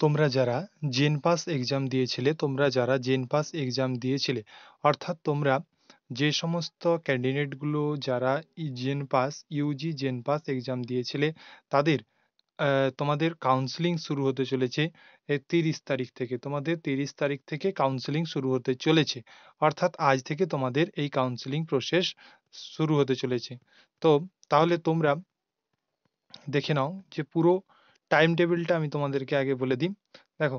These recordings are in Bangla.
তোমরা যারা জেন পাস এক্সাম দিয়েছিলে অর্থাৎ তোমরা যে সমস্ত ক্যান্ডিডেটগুলো যারা JENPAS UG JENPAS exam দিয়েছিলে তাদের তোমাদের কাউন্সেলিং শুরু হতে চলেছে 30 তারিখ থেকে। তোমাদের 30 তারিখ থেকে কাউন্সেলিং শুরু হতে চলেছে, অর্থাৎ আজ থেকে তোমাদের এই কাউন্সেলিং প্রসেস শুরু হতে চলেছে। তো তাহলে তোমরা দেখে নাও যে পুরো টাইম টেবিলটা আমি তোমাদেরকে আগে বলে দিই। দেখো,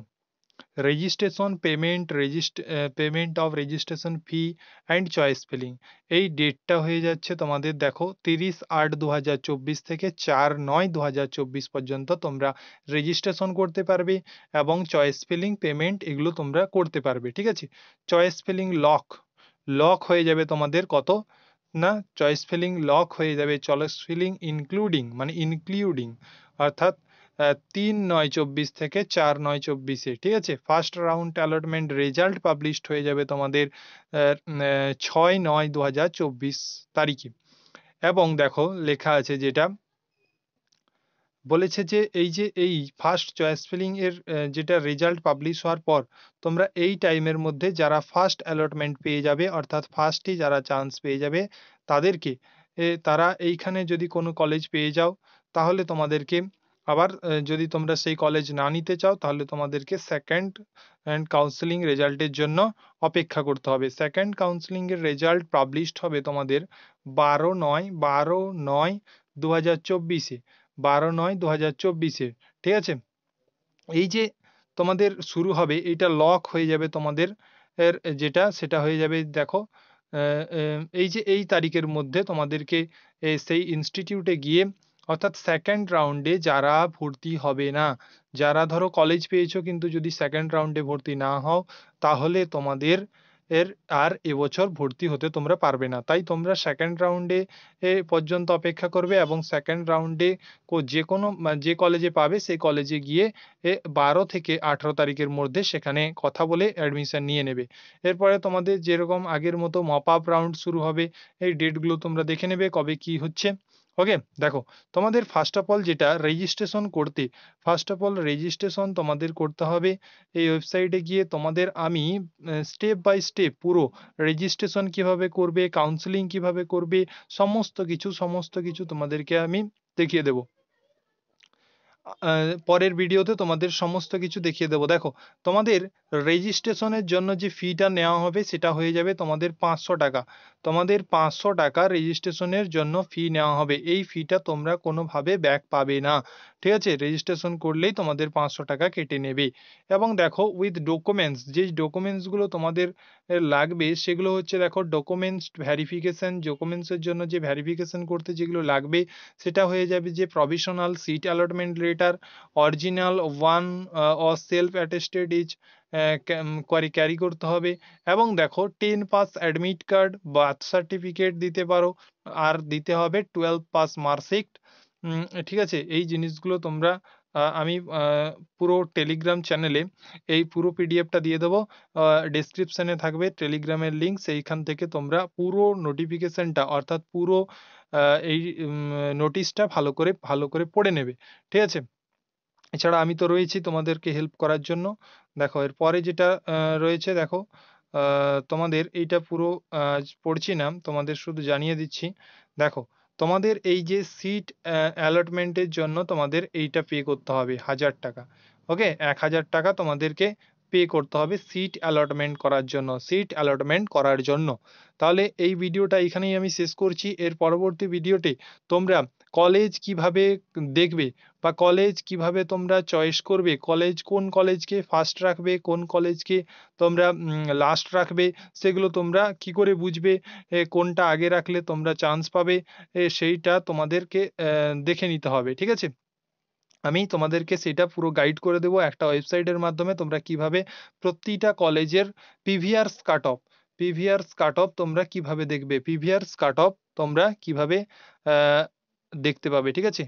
registration payment of registration fee and choice filling, এই ডেটটা হয়ে যাচ্ছে তোমাদের দেখো 30/8/2024 থেকে 4/9/2024 পর্যন্ত তোমরা রেজিস্ট্রেশন করতে পারবে এবং চয়েস ফিলিং পেমেন্ট এগুলো তোমরা করতে পারবে। ঠিক আছে, চয়েস ফিলিং লক হয়ে যাবে তোমাদের কত না, চয়েস ফিলিং লক হয়ে যাবে চয়েস ফিলিং ইনক্লুডিং অর্থাৎ 3/9/24 থেকে 4/9/24-এ। ঠিক আছে, first round allotment result published হয়ে যাবে তোমাদের 6/9/2024 তারিখে। এবং দেখো লেখা আছে যেটা বলেছে যে এই ফার্স্ট চয়েস ফিলিং এর যেটা রেজাল্ট পাবলিশ হওয়ার পর তোমরা এই টাইমের মধ্যে যারা ফার্স্ট অ্যালটমেন্ট পেয়ে যাবে অর্থাৎ ফার্স্টই যারা চান্স পেয়ে যাবে তাদেরকে তারা এইখানে যদি কোনো কলেজ পেয়ে যাও তাহলে তোমাদেরকে আবার যদি তোমরা সেই কলেজ না নিতে চাও তাহলে তোমাদেরকে সেকেন্ড কাউন্সেলিং রেজাল্টের জন্য অপেক্ষা করতে হবে। সেকেন্ড কাউন্সেলিং এর রেজাল্ট পাবলিশড হবে তোমাদের 12/9/2024-এ 12/9/2024-এ। ঠিক আছে, এই যে তোমাদের শুরু হবে এইটা লক হয়ে যাবে তোমাদের যেটা সেটা হয়ে যাবে দেখো এই যে এই তারিখের মধ্যে তোমাদেরকে সেই ইনস্টিটিউটে গিয়ে অর্থাৎ সেকেন্ড রাউন্ডে যারা ভর্তি হবে না, যারা ধরো কলেজ পেয়েছো কিন্তু যদি সেকেন্ড রাউন্ডে ভর্তি না হও তাহলে তোমাদের আর এবছর ভর্তি হতে তোমরা পারবে না। তাই তোমরা সেকেন্ড রাউন্ডে পর্যন্ত অপেক্ষা করবে এবং সেকেন্ড রাউন্ডে যে কলেজে পাবে সেই কলেজে গিয়ে 12 থেকে 18 তারিখের মধ্যে সেখানে কথা বলে অ্যাডমিশন নিয়ে নেবে। এরপরে তোমাদের যেরকম আগের মতো মপ আপ রাউন্ড শুরু হবে, এই ডেটগুলো তোমরা দেখে নেবে কবে কি হচ্ছে। ওকে, দেখো তোমাদের ফার্স্ট অফ অল রেজিস্ট্রেশন তোমাদের করতে হবে এই ওয়েবসাইটে গিয়ে। তোমাদের আমি স্টেপ বাই স্টেপ পুরো রেজিস্ট্রেশন কিভাবে করবে, কাউন্সেলিং কিভাবে করবে, সমস্ত কিছু তোমাদেরকে আমি দেখিয়ে দেব। পরের ভিডিওতে তোমাদের সমস্ত কিছু দেখিয়ে দেবো। দেখো, তোমাদের রেজিস্ট্রেশনের জন্য যে ফিটা নেওয়া হবে সেটা হয়ে যাবে তোমাদের 500 টাকা। তোমাদের 500 টাকা রেজিস্ট্রেশনের জন্য ফি নেওয়া হবে। এই ফিটা তোমরা কোনোভাবে ব্যাক পাবে না। ঠিক আছে, রেজিস্ট্রেশন করলেই তোমাদের 500 টাকা কেটে নেবে। এবং দেখো উইথ ডকুমেন্টস, যে ডকুমেন্টসগুলো তোমাদের লাগবে সেগুলো হচ্ছে দেখো ডকুমেন্টসের জন্য যে ভ্যারিফিকেশন করতে যেগুলো লাগবে সেটা হয়ে যাবে যে provisional seat allotment letter, original one or self attested is carry করতে হবে। এবং দেখো 10 pass admit card, birth certificate দিতে পারো, আর দিতে হবে 12 পাস মার্কশিট। ঠিক আছে, এই জিনিসগুলো তোমরা আমি পুরো টেলিগ্রাম চ্যানেলে এই পুরো পিডিএফটা দিয়ে দেবো, ডেসক্রিপশানে থাকবে টেলিগ্রামের লিঙ্ক, সেইখান থেকে তোমরা পুরো নোটিফিকেশানটা অর্থাৎ পুরো এই নোটিশটা ভালো করে পড়ে নেবে। ঠিক আছে, এছাড়া আমি তো রয়েছি তোমাদেরকে হেল্প করার জন্য। দেখো এরপরে যেটা রয়েছে, দেখো তোমাদের এইটা পুরো পড়ছি না, তোমাদের শুধু জানিয়ে দিচ্ছি। দেখো, তোমাদের এই যে সিট অ্যালটমেন্টের জন্য তোমাদের এইটা পে করতে হবে 1000 টাকা। ওকে, 1000 টাকা তোমাদেরকে পে করতে হবে সিট অ্যালটমেন্ট করার জন্য। তাহলে এই ভিডিওটা এখানেই আমি শেষ করছি। এর পরবর্তী ভিডিওতে তোমরা কলেজ কিভাবে দেখবে বা কলেজ কিভাবে তোমরা চয়েস করবে, কোন কলেজকে ফার্স্ট রাখবে, কোন কলেজকে তোমরা লাস্ট রাখবে, সেগুলো তোমরা কি করে বুঝবে কোনটা আগে রাখলে তোমরা চান্স পাবে, সেইটা তোমাদেরকে দেখে নিতে হবে। ঠিক আছে, আমি তোমাদেরকে সেটা পুরো গাইড করে দেবো একটা ওয়েবসাইটের মাধ্যমে তোমরা কিভাবে প্রতিটা কলেজের প্রিভিয়াস কাট অফ তোমরা কিভাবে দেখবে, তোমরা কিভাবে দেখতে পাবে। ঠিক আছে,